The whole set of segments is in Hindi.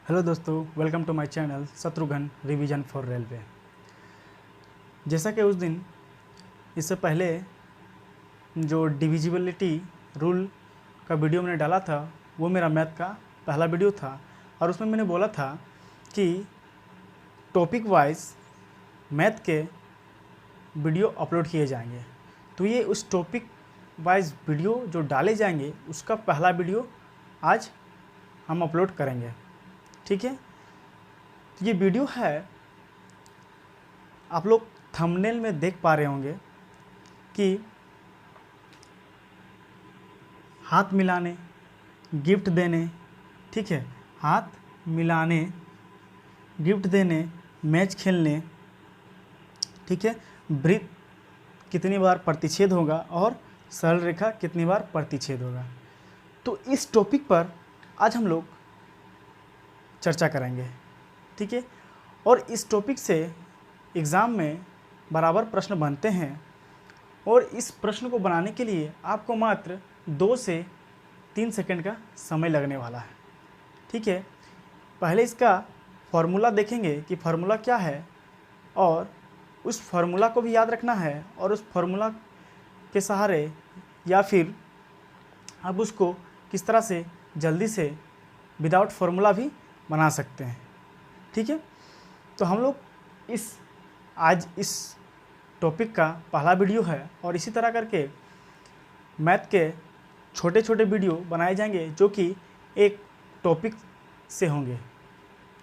हेलो दोस्तों, welcome to my channel Shatrughan revision for railway. जैसा कि उस दिन इससे पहले जो डिविजिबिलिटी रूल का वीडियो मैंने डाला था वो मेरा मैथ का पहला वीडियो था और उसमें मैंने बोला था कि टॉपिक वाइज मैथ के वीडियो अपलोड किए जाएंगे। तो ये उस टॉपिक वाइज वीडियो जो डाले जाएंगे उसका पहला वीडियो आज हम अपलोड करेंगे। ठीक है, तो ये वीडियो है, आप लोग थंबनेल में देख पा रहे होंगे कि हाथ मिलाने, गिफ्ट देने, ठीक है, हाथ मिलाने, गिफ्ट देने, मैच खेलने, ठीक है, वृत्त कितनी बार प्रतिच्छेद होगा और सरल रेखा कितनी बार प्रतिच्छेद होगा। तो इस टॉपिक पर आज हम लोग चर्चा करेंगे। ठीक है, और इस टॉपिक से एग्ज़ाम में बराबर प्रश्न बनते हैं और इस प्रश्न को बनाने के लिए आपको मात्र 2 से 3 सेकंड का समय लगने वाला है। ठीक है, पहले इसका फॉर्मूला देखेंगे कि फार्मूला क्या है और उस फार्मूला को भी याद रखना है और उस फार्मूला के सहारे या फिर आप उसको किस तरह से जल्दी से विदाउट फार्मूला भी बना सकते हैं। ठीक है, तो हम लोग आज इस टॉपिक का पहला वीडियो है और इसी तरह करके मैथ के छोटे छोटे वीडियो बनाए जाएंगे जो कि एक टॉपिक से होंगे,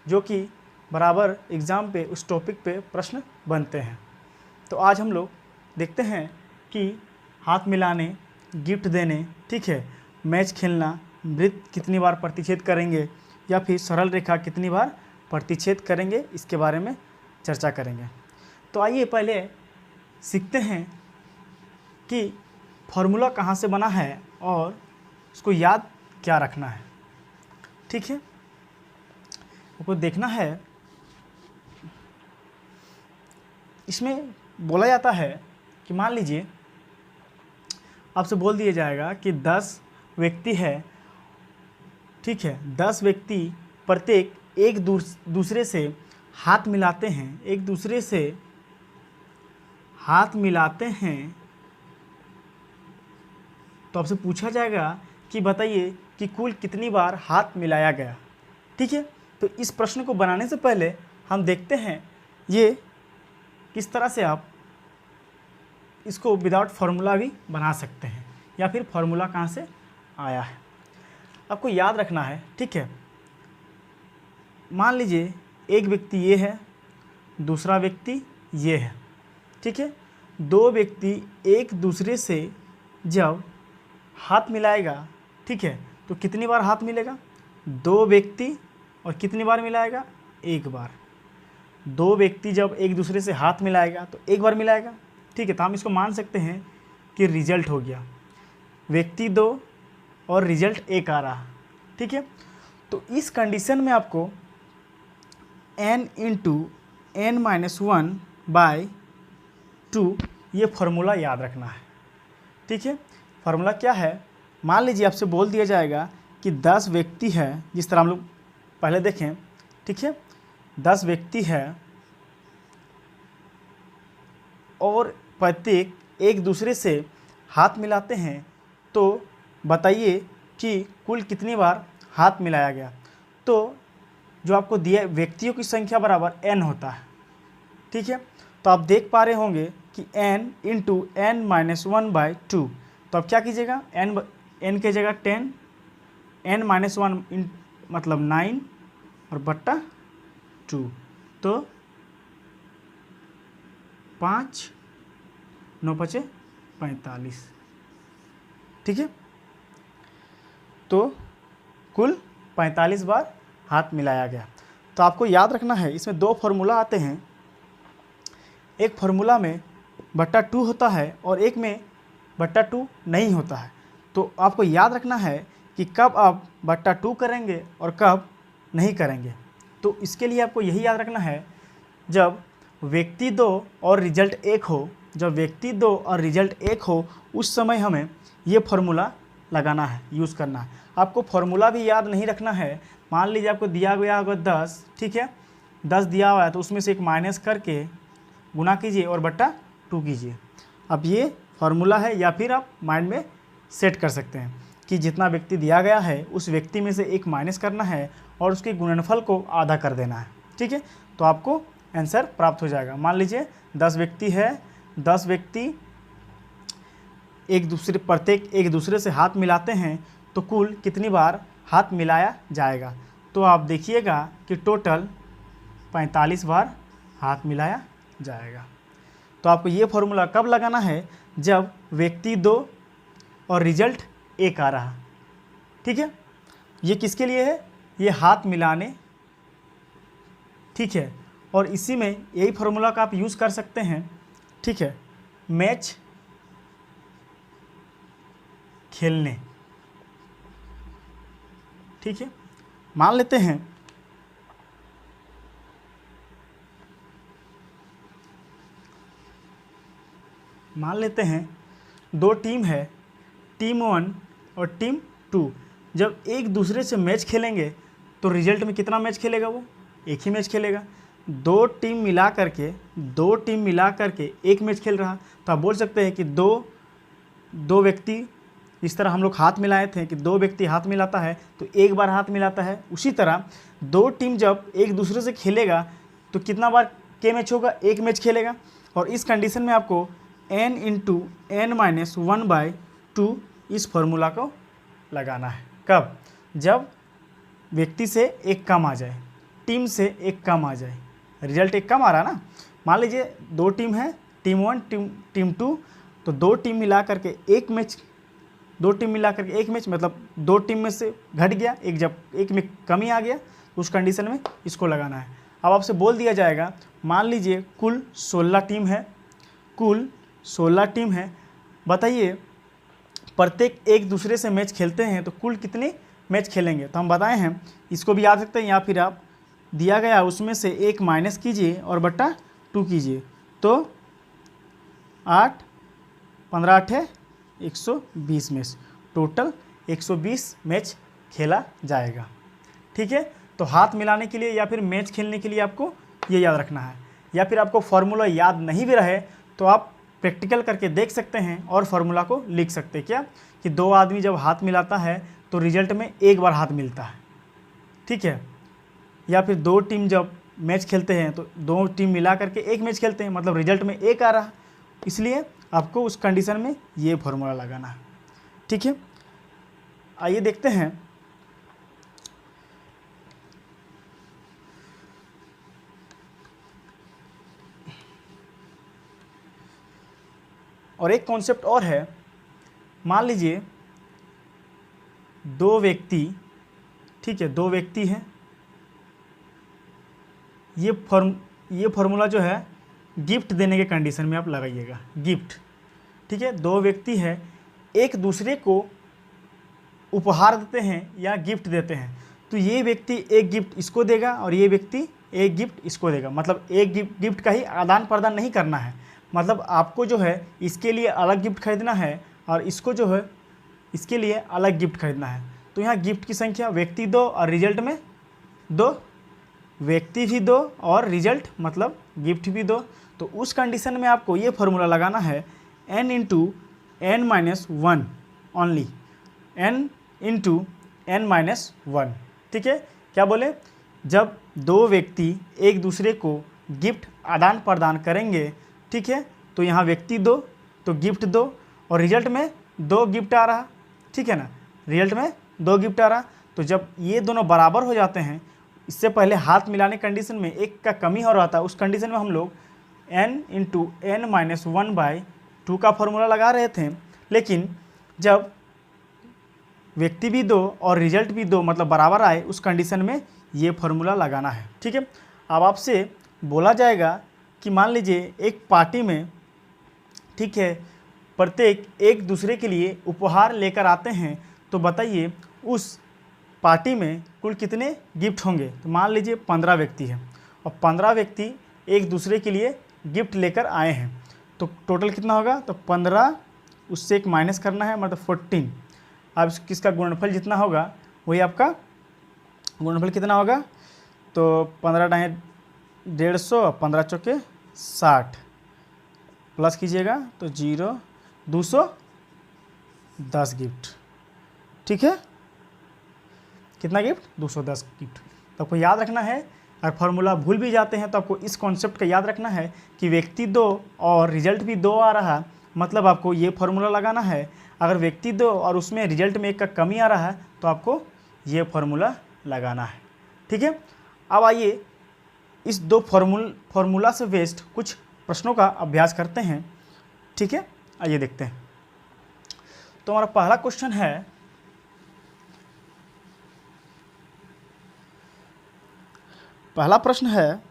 जो कि बराबर एग्ज़ाम पे उस टॉपिक पे प्रश्न बनते हैं। तो आज हम लोग देखते हैं कि हाथ मिलाने, गिफ्ट देने, ठीक है, मैच खेलना, वृत्त कितनी बार प्रतिच्छेद करेंगे या फिर सरल रेखा कितनी बार प्रतिच्छेद करेंगे, इसके बारे में चर्चा करेंगे। तो आइए पहले सीखते हैं कि फॉर्मूला कहाँ से बना है और उसको याद क्या रखना है। ठीक है, आपको देखना है, इसमें बोला जाता है कि मान लीजिए आपसे बोल दिया जाएगा कि 10 व्यक्ति है। ठीक है, 10 व्यक्ति प्रत्येक एक दूसरे से हाथ मिलाते हैं, एक दूसरे से हाथ मिलाते हैं। तो आपसे पूछा जाएगा कि बताइए कि कुल कितनी बार हाथ मिलाया गया। ठीक है, तो इस प्रश्न को बनाने से पहले हम देखते हैं ये किस तरह से आप इसको विदाउट फार्मूला भी बना सकते हैं या फिर फार्मूला कहाँ से आया है आपको याद रखना है। ठीक है, मान लीजिए एक व्यक्ति ये है, दूसरा व्यक्ति ये है। ठीक है, 2 व्यक्ति एक दूसरे से जब हाथ मिलाएगा, ठीक है, तो कितनी बार हाथ मिलेगा? 2 व्यक्ति और कितनी बार मिलाएगा? 1 बार। 2 व्यक्ति जब एक दूसरे से हाथ मिलाएगा तो 1 बार मिलाएगा। ठीक है, तो हम इसको मान सकते हैं कि रिजल्ट हो गया व्यक्ति 2 और रिजल्ट 1 आ रहा। ठीक है, तो इस कंडीशन में आपको n इंटू n माइनस 1/2 ये फार्मूला याद रखना है। ठीक है, फार्मूला क्या है? मान लीजिए आपसे बोल दिया जाएगा कि 10 व्यक्ति है, जिस तरह हम लोग पहले देखें। ठीक है, 10 व्यक्ति है और प्रत्येक एक दूसरे से हाथ मिलाते हैं, तो बताइए कि कुल कितनी बार हाथ मिलाया गया। तो जो आपको दिया व्यक्तियों की संख्या बराबर n होता है। ठीक है, तो आप देख पा रहे होंगे कि n इंटू n माइनस 1/2। तो आप क्या कीजिएगा, n के जगह 10, n माइनस 1 मतलब 9 और बट्टा 2, तो 5 9 5 45। ठीक है, तो कुल 45 बार हाथ मिलाया गया। तो आपको याद रखना है, इसमें 2 फार्मूला आते हैं। एक फार्मूला में बट्टा 2 होता है और एक में बट्टा 2 नहीं होता है। तो आपको याद रखना है कि कब आप बट्टा 2 करेंगे और कब नहीं करेंगे। तो इसके लिए आपको यही याद रखना है, जब व्यक्ति 2 और रिजल्ट 1 हो, जब व्यक्ति 2 और रिजल्ट 1 हो, उस समय हमें ये फार्मूला लगाना है, यूज़ करना है। आपको फॉर्मूला भी याद नहीं रखना है। मान लीजिए आपको दिया गया होगा 10, ठीक है, 10 दिया हुआ है तो उसमें से एक माइनस करके गुना कीजिए और बट्टा 2 कीजिए। अब ये फार्मूला है, या फिर आप माइंड में सेट कर सकते हैं कि जितना व्यक्ति दिया गया है उस व्यक्ति में से एक माइनस करना है और उसके गुणनफल को आधा कर देना है, ठीक है, तो आपको आंसर प्राप्त हो जाएगा। मान लीजिए 10 व्यक्ति है, 10 व्यक्ति प्रत्येक एक दूसरे से हाथ मिलाते हैं तो कुल कितनी बार हाथ मिलाया जाएगा। तो आप देखिएगा कि टोटल 45 बार हाथ मिलाया जाएगा। तो आपको ये फॉर्मूला कब लगाना है, जब व्यक्ति 2 और रिजल्ट 1 आ रहा, ठीक है। ये किसके लिए है, ये हाथ मिलाने, ठीक है। और इसी में यही फार्मूला का आप यूज़ कर सकते हैं, ठीक है, मैच खेलने, ठीक है। मान लेते हैं दो टीम है, टीम 1 और टीम 2। जब एक दूसरे से मैच खेलेंगे तो रिजल्ट में कितना मैच खेलेगा, वो एक ही मैच खेलेगा। दो टीम मिला करके एक मैच खेल रहा, तो आप बोल सकते हैं कि दो व्यक्ति, इस तरह हम लोग हाथ मिलाए थे कि 2 व्यक्ति हाथ मिलाता है तो एक बार हाथ मिलाता है। उसी तरह 2 टीम जब एक दूसरे से खेलेगा तो कितना बार के मैच होगा, एक मैच खेलेगा। और इस कंडीशन में आपको n × n-1/2 इस फॉर्मूला को लगाना है। कब, जब व्यक्ति से एक कम आ जाए, टीम से एक कम आ जाए, रिजल्ट एक कम आ रहा ना। मान लीजिए 2 टीम है, टीम 1 टीम 2, तो 2 टीम मिला करके एक मैच मतलब 2 टीम में से घट गया एक, जब एक में कमी आ गया तो उस कंडीशन में इसको लगाना है। अब आपसे बोल दिया जाएगा, मान लीजिए कुल 16 टीम है, बताइए प्रत्येक एक दूसरे से मैच खेलते हैं तो कुल कितने मैच खेलेंगे। तो हम बताए हैं, इसको भी याद रखते हैं, या फिर आप दिया गया उसमें से एक माइनस कीजिए और बट्टा 2 कीजिए, तो 8 15 8 120 मैच, टोटल 120 मैच खेला जाएगा, ठीक है। तो हाथ मिलाने के लिए या फिर मैच खेलने के लिए आपको ये याद रखना है। या फिर आपको फार्मूला याद नहीं भी रहे तो आप प्रैक्टिकल करके देख सकते हैं और फार्मूला को लिख सकते हैं, क्या कि 2 आदमी जब हाथ मिलाता है तो रिजल्ट में एक बार हाथ मिलता है, ठीक है। या फिर 2 टीम जब मैच खेलते हैं तो 2 टीम मिला करके एक मैच खेलते हैं, मतलब रिजल्ट में एक आ रहा, इसलिए आपको उस कंडीशन में ये फार्मूला लगाना है, ठीक है। आइए देखते हैं और एक कॉन्सेप्ट और है। मान लीजिए 2 व्यक्ति, ठीक है, 2 व्यक्ति हैं, ये फार्मूला जो है गिफ्ट देने के कंडीशन में आप लगाइएगा, गिफ्ट, ठीक है। 2 व्यक्ति है, एक दूसरे को उपहार देते हैं या गिफ्ट देते हैं, तो ये व्यक्ति एक गिफ्ट इसको देगा और ये व्यक्ति एक गिफ्ट इसको देगा, मतलब एक गिफ्ट का ही आदान प्रदान नहीं करना है, मतलब आपको जो है इसके लिए अलग गिफ्ट खरीदना है और इसको जो है इसके लिए अलग गिफ्ट खरीदना है। तो यहाँ गिफ्ट की संख्या व्यक्ति 2 और रिजल्ट में 2, व्यक्ति भी 2 और रिजल्ट मतलब गिफ्ट भी 2। तो उस कंडीशन में आपको ये फार्मूला लगाना है n × n-1 only, n × n-1, ठीक है। क्या बोले, जब 2 व्यक्ति एक दूसरे को गिफ्ट आदान प्रदान करेंगे, ठीक है, तो यहाँ व्यक्ति 2 तो गिफ्ट 2 और रिजल्ट में 2 गिफ्ट आ रहा, ठीक है ना, रिजल्ट में 2 गिफ्ट आ रहा। तो जब ये दोनों बराबर हो जाते हैं, इससे पहले हाथ मिलाने कंडीशन में एक का कमी हो रहा था, उस कंडीशन में हम लोग n × n-1/2 का फॉर्मूला लगा रहे थे, लेकिन जब व्यक्ति भी 2 और रिजल्ट भी 2 मतलब बराबर आए, उस कंडीशन में ये फार्मूला लगाना है, ठीक है। अब आपसे बोला जाएगा कि मान लीजिए एक पार्टी में, ठीक है, प्रत्येक एक दूसरे के लिए उपहार लेकर आते हैं, तो बताइए उस पार्टी में कुल कितने गिफ्ट होंगे। तो मान लीजिए 15 व्यक्ति हैं और 15 व्यक्ति एक दूसरे के लिए गिफ्ट लेकर आए हैं, तो टोटल कितना होगा, तो 15 उससे एक माइनस करना है, मतलब 14। अब किसका गुणनफल जितना होगा वही आपका गुणनफल कितना होगा, तो 15 डाहे 150, 15 चौके 60, प्लस कीजिएगा तो 0, 210 गिफ्ट। ठीक है, कितना गिफ्ट, 210 गिफ्ट। तो आपको याद रखना है, अगर फार्मूला भूल भी जाते हैं तो आपको इस कॉन्सेप्ट का याद रखना है कि व्यक्ति 2 और रिजल्ट भी 2 आ रहा, मतलब आपको ये फार्मूला लगाना है। अगर व्यक्ति 2 और उसमें रिजल्ट में 1 का कमी आ रहा है तो आपको ये फार्मूला लगाना है। ठीक है, अब आइए इस 2 फार्मूला से बेस्ड कुछ प्रश्नों का अभ्यास करते हैं। ठीक है, आइए देखते हैं। तो हमारा पहला क्वेश्चन है, पहला प्रश्न है,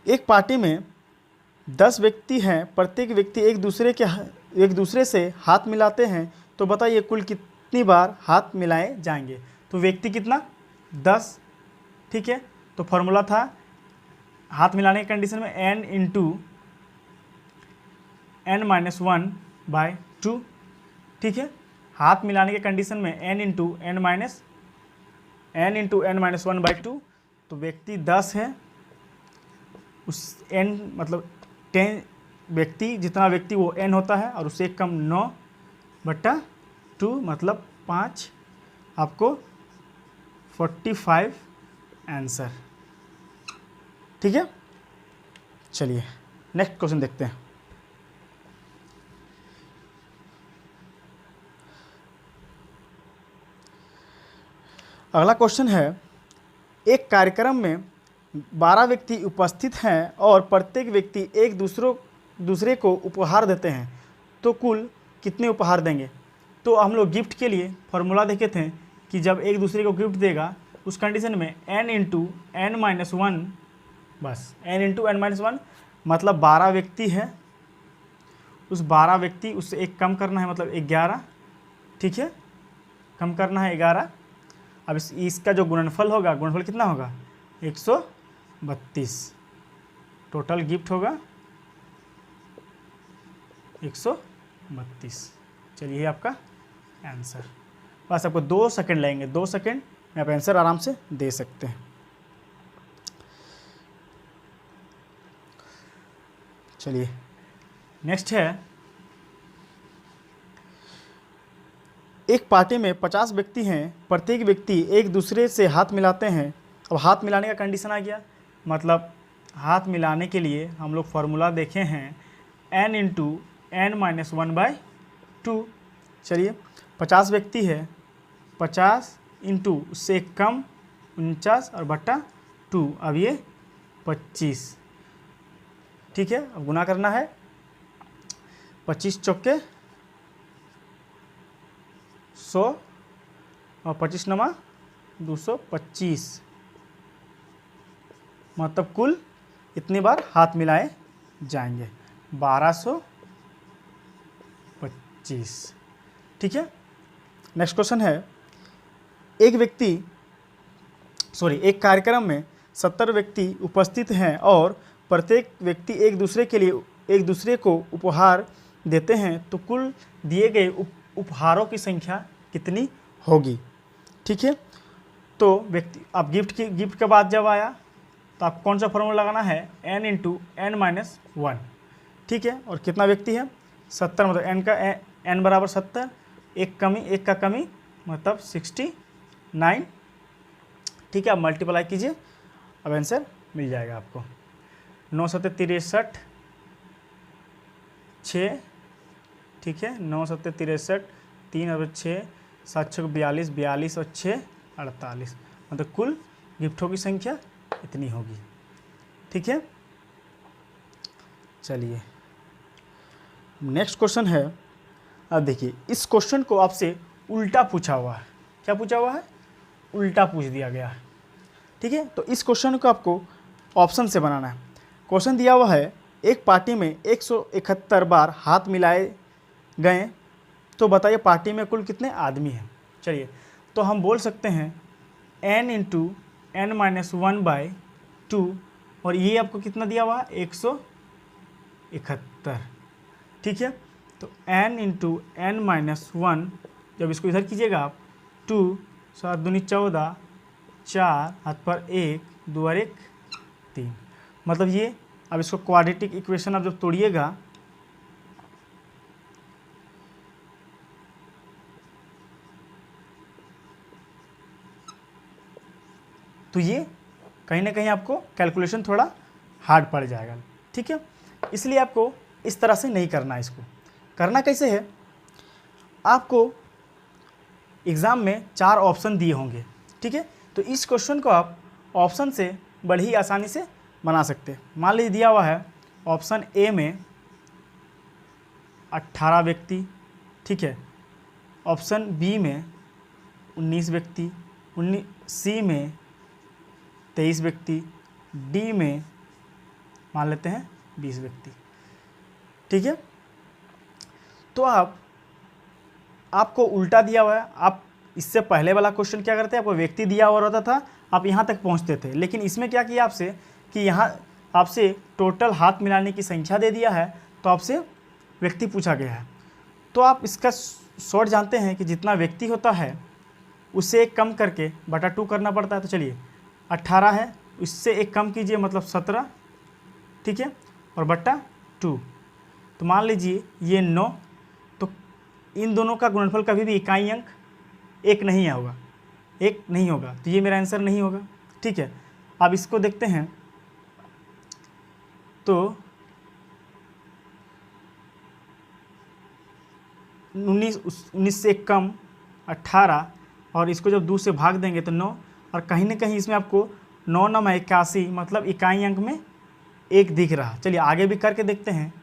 एक पार्टी में 10 व्यक्ति हैं, प्रत्येक व्यक्ति एक दूसरे से हाथ मिलाते हैं, तो बताइए कुल कितनी बार हाथ मिलाए जाएंगे। तो व्यक्ति कितना, 10। ठीक है, तो फॉर्मूला था हाथ मिलाने की कंडीशन में n इंटू n-1/2। ठीक है, हाथ मिलाने के कंडीशन में n इंटू n-1/2। तो व्यक्ति 10 है, उस n मतलब 10 व्यक्ति, जितना व्यक्ति वो n होता है, और उससे कम 9/2 मतलब 5, आपको 45 आंसर। ठीक है, चलिए नेक्स्ट क्वेश्चन देखते हैं। अगला क्वेश्चन है, एक कार्यक्रम में 12 व्यक्ति उपस्थित हैं और प्रत्येक व्यक्ति एक दूसरे को उपहार देते हैं, तो कुल कितने उपहार देंगे। तो हम लोग गिफ्ट के लिए फॉर्मूला देखे थे कि जब एक दूसरे को गिफ्ट देगा उस कंडीशन में n इंटू n-1, बस n इंटू n-1 मतलब 12 व्यक्ति है, उस 12 व्यक्ति उससे एक कम करना है मतलब 11। ठीक है, कम करना है 11। अब इसका जो गुणनफल होगा, गुणनफल कितना होगा, 132। टोटल गिफ्ट होगा 132। चलिए ये आपका आंसर। बस आपको 2 सेकंड लगेंगे, 2 सेकंड में आप आंसर आराम से दे सकते हैं। चलिए नेक्स्ट है, एक पार्टी में 50 व्यक्ति हैं, प्रत्येक व्यक्ति एक दूसरे से हाथ मिलाते हैं। अब हाथ मिलाने का कंडीशन आ गया, मतलब हाथ मिलाने के लिए हम लोग फार्मूला देखे हैं n इंटू n-1/2। चलिए 50 व्यक्ति है, 50 इंटू उससे एक कम 49 और बट्टा 2, अब ये 25। ठीक है, अब गुना करना है, 25 चौके 100 और 25 नमा 225, मतलब कुल इतनी बार हाथ मिलाए जाएंगे, 1225। ठीक है, नेक्स्ट क्वेश्चन है, एक कार्यक्रम में 70 व्यक्ति उपस्थित हैं और प्रत्येक व्यक्ति एक दूसरे को उपहार देते हैं, तो कुल दिए गए उपहारों की संख्या कितनी होगी। ठीक है, तो व्यक्ति अब गिफ्ट के बाद जब आया तो आप कौन सा फॉर्मूला लगाना है, n इंटू n-1। ठीक है, और कितना व्यक्ति है, 70, मतलब n बराबर 70, एक का कमी मतलब 69। ठीक है, आप मल्टीप्लाई कीजिए, अब आंसर मिल जाएगा आपको। 9 7 63 6। ठीक है, 9 7 63, 3 और 6, 7 6 42, 42 और 6 48, मतलब कुल गिफ्टों की संख्या इतनी होगी। ठीक है, चलिए नेक्स्ट क्वेश्चन है। अब देखिए, इस क्वेश्चन को आपसे उल्टा पूछा हुआ है। क्या पूछा हुआ है, उल्टा पूछ दिया गया है। ठीक है, तो इस क्वेश्चन को आपको ऑप्शन से बनाना है। क्वेश्चन दिया हुआ है, एक पार्टी में 171 बार हाथ मिलाए गए, तो बताइए पार्टी में कुल कितने आदमी हैं। चलिए, तो हम बोल सकते हैं n इंटू n-1/2, और ये आपको कितना दिया हुआ है, 171। ठीक है, तो n इंटू n-1 जब इसको इधर कीजिएगा आप 2 7 दूनी 14, 4 हाथ पर 1 2 और 1 3, मतलब ये। अब इसको क्वाड्रेटिक इक्वेशन आप जब तोड़िएगा तो ये कहीं ना कहीं आपको कैलकुलेशन थोड़ा हार्ड पड़ जाएगा, ठीक है। इसलिए आपको इस तरह से नहीं करना है। इसको करना कैसे है, आपको एग्ज़ाम में 4 ऑप्शन दिए होंगे, ठीक है। तो इस क्वेश्चन को आप ऑप्शन से बड़ी ही आसानी से बना सकते हैं। मान लीजिए दिया हुआ है ऑप्शन ए में 18 व्यक्ति, ठीक है। ऑप्शन बी में 19 व्यक्ति, सी में 23 व्यक्ति, डी में मान लेते हैं 20 व्यक्ति, ठीक है। तो आपको उल्टा दिया हुआ है। आप इससे पहले वाला क्वेश्चन क्या करते हैं, आपको व्यक्ति दिया हुआ रहता था, आप यहाँ तक पहुँचते थे। लेकिन इसमें क्या किया आपसे कि यहाँ आपसे टोटल हाथ मिलाने की संख्या दे दिया है, तो आपसे व्यक्ति पूछा गया है। तो आप इसका शॉर्ट जानते हैं कि जितना व्यक्ति होता है उससे एक कम करके बटा 2 करना पड़ता है। तो चलिए 18 है, इससे एक कम कीजिए मतलब 17, ठीक है, और बटा 2। तो मान लीजिए ये 9, तो इन दोनों का गुणनफल कभी भी इकाई अंक एक नहीं होगा, एक नहीं होगा, तो ये मेरा आंसर नहीं होगा, ठीक है। अब इसको देखते हैं तो 19 से एक कम 18, और इसको जब 2 से भाग देंगे तो 9, और कहीं ना कहीं इसमें आपको 9 9 81 मतलब इकाई अंक में 1 दिख रहा। चलिए आगे भी करके देखते हैं।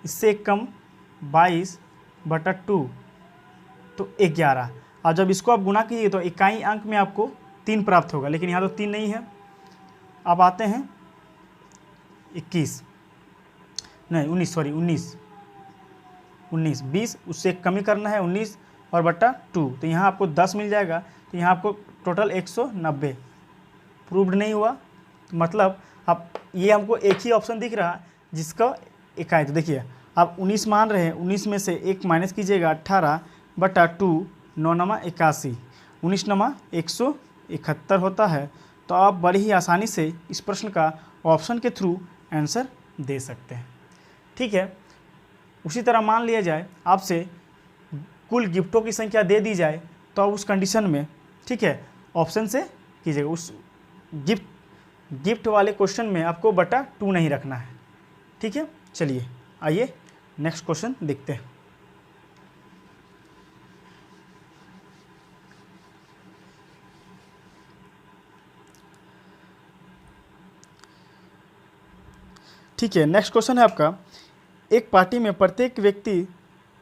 इससे एक कम 22 बटा 2 तो 11, और जब इसको आप गुना कीजिए तो इकाई अंक में आपको 3 प्राप्त होगा, लेकिन यहाँ तो 3 नहीं है। अब आते हैं 19, 20 उससे कमी करना है 19 और बटा 2, तो यहाँ आपको 10 मिल जाएगा। तो यहाँ आपको टोटल 190 प्रूव्ड नहीं हुआ, मतलब आप ये हमको एक ही ऑप्शन दिख रहा जिसका इकाई। तो देखिए आप 19 मान रहे हैं, 19 में से 1 माइनस कीजिएगा 18 बटा 2, 9 9 81, 19 9 171 होता है। तो आप बड़ी ही आसानी से इस प्रश्न का ऑप्शन के थ्रू आंसर दे सकते हैं, ठीक है। उसी तरह मान लिया जाए आपसे कुल गिफ्टों की संख्या दे दी जाए, तो आप उस कंडीशन में, ठीक है, ऑप्शन से कीजिएगा। उस गिफ्ट वाले क्वेश्चन में आपको बटा 2 नहीं रखना है, ठीक है। चलिए आइए नेक्स्ट क्वेश्चन देखते हैं। ठीक है, नेक्स्ट क्वेश्चन है आपका, एक पार्टी में प्रत्येक व्यक्ति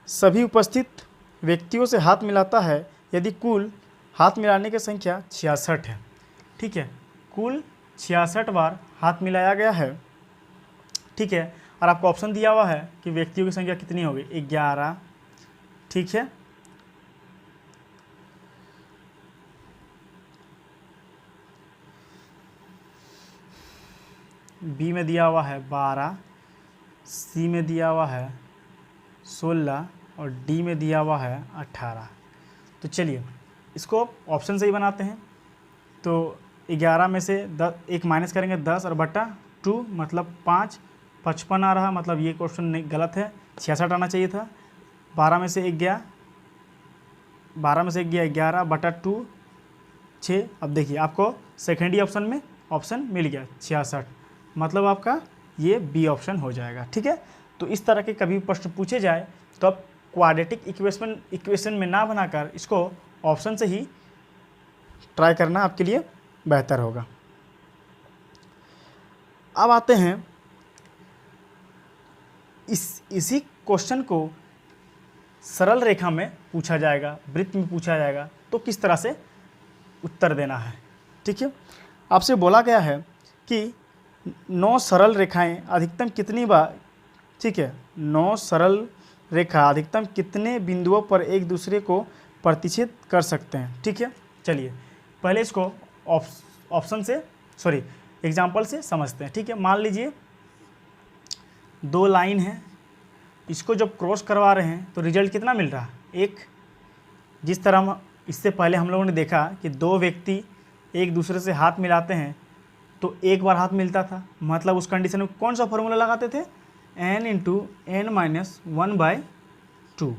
सभी उपस्थित व्यक्तियों से हाथ मिलाता है यदि कुल हाथ मिलाने की संख्या 66 है, ठीक है। कुल 66 बार हाथ मिलाया गया है, ठीक है, और आपको ऑप्शन दिया हुआ है कि व्यक्तियों की संख्या कितनी होगी, 11, ठीक है। बी में दिया हुआ है 12, सी में दिया हुआ है 16 और डी में दिया हुआ है 18। तो चलिए इसको ऑप्शन से ही बनाते हैं। तो 11 में से 1 माइनस करेंगे 10 और बटा 2 मतलब 5, 55 आ रहा, मतलब ये क्वेश्चन नहीं, गलत है, 66 आना चाहिए था। 12 में से 1 गया 11 बटा 2 6। अब देखिए आपको सेकेंडरी ऑप्शन में ऑप्शन मिल गया 66, मतलब आपका ये बी ऑप्शन हो जाएगा, ठीक है। तो इस तरह के कभी प्रश्न पूछे जाए तो आप क्वाड्रेटिक इक्वेशन में ना बनाकर इसको ऑप्शन से ही ट्राई करना आपके लिए बेहतर होगा। अब आते हैं इसी क्वेश्चन को सरल रेखा में पूछा जाएगा, वृत्त में पूछा जाएगा, तो किस तरह से उत्तर देना है, ठीक है। आपसे बोला गया है कि 9 सरल रेखाएं अधिकतम कितनी बार, ठीक है, 9 सरल रेखा अधिकतम कितने बिंदुओं पर एक दूसरे को प्रतिच्छेद कर सकते हैं, ठीक है। चलिए पहले इसको ऑप्शन से एग्जाम्पल से समझते हैं, ठीक है। मान लीजिए 2 लाइन है, इसको जब क्रॉस करवा रहे हैं तो रिजल्ट कितना मिल रहा है, एक। जिस तरह हम इससे पहले हम लोगों ने देखा कि दो व्यक्ति एक दूसरे से हाथ मिलाते हैं तो एक बार हाथ मिलता था, मतलब उस कंडीशन में कौन सा फॉर्मूला लगाते थे, n × n-1/2।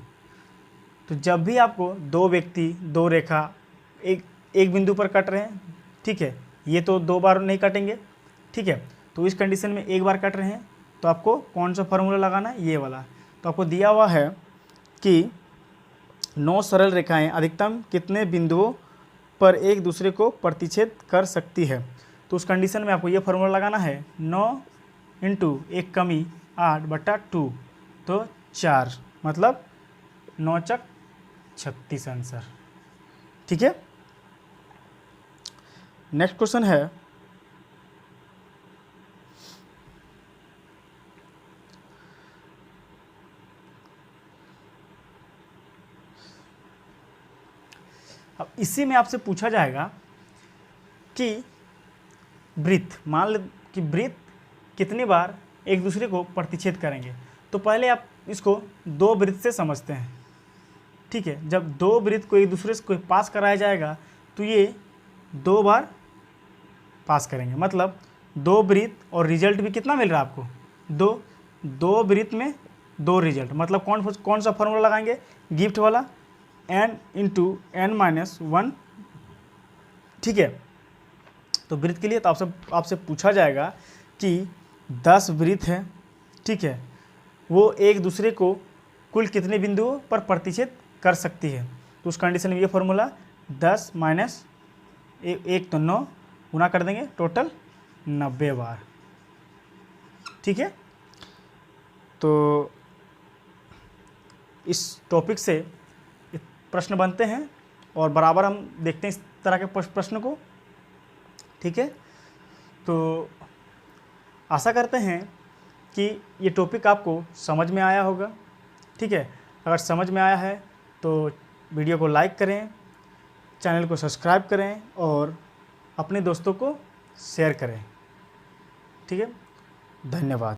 तो जब भी आपको दो व्यक्ति दो रेखा एक बिंदु पर कट रहे हैं, ठीक है, ये तो दो बार नहीं कटेंगे, ठीक है, तो इस कंडीशन में एक बार कट रहे हैं तो आपको कौन सा फार्मूला लगाना है, ये वाला। तो आपको दिया हुआ है कि 9 सरल रेखाएं अधिकतम कितने बिंदुओं पर एक दूसरे को प्रतिच्छेद कर सकती है। तो उस कंडीशन में आपको ये फार्मूला लगाना है, 9 × एक कमी 8/2 तो 4, मतलब 9 × 36 आंसर। ठीक है, नेक्स्ट क्वेश्चन है अब इसी में आपसे पूछा जाएगा कि वृत्त, मान ले कि वृत्त कितनी बार एक दूसरे को प्रतिच्छेद करेंगे। तो पहले आप इसको दो वृत्त से समझते हैं, ठीक है। जब दो वृत्त को एक दूसरे से कोई पास कराया जाएगा तो ये दो बार पास करेंगे, मतलब दो वृत्त और रिजल्ट भी कितना मिल रहा है आपको, दो वृत्त में दो रिजल्ट, मतलब कौन सा फॉर्मूला लगाएंगे, गिफ्ट वाला, n × n-1, ठीक है। तो वृत्त के लिए तो आपसे पूछा जाएगा कि 10 वृत्त है, ठीक है, वो एक दूसरे को कुल कितने बिंदुओं पर प्रतिच्छेद कर सकती है। तो उस कंडीशन में ये फॉर्मूला 10 - 1 तो 9 गुना कर देंगे, टोटल 90 बार, ठीक है। तो इस टॉपिक से प्रश्न बनते हैं और बराबर हम देखते हैं इस तरह के प्रश्न को, ठीक है। तो आशा करते हैं कि ये टॉपिक आपको समझ में आया होगा, ठीक है। अगर समझ में आया है तो वीडियो को लाइक करें, चैनल को सब्सक्राइब करें और अपने दोस्तों को शेयर करें, ठीक है। धन्यवाद।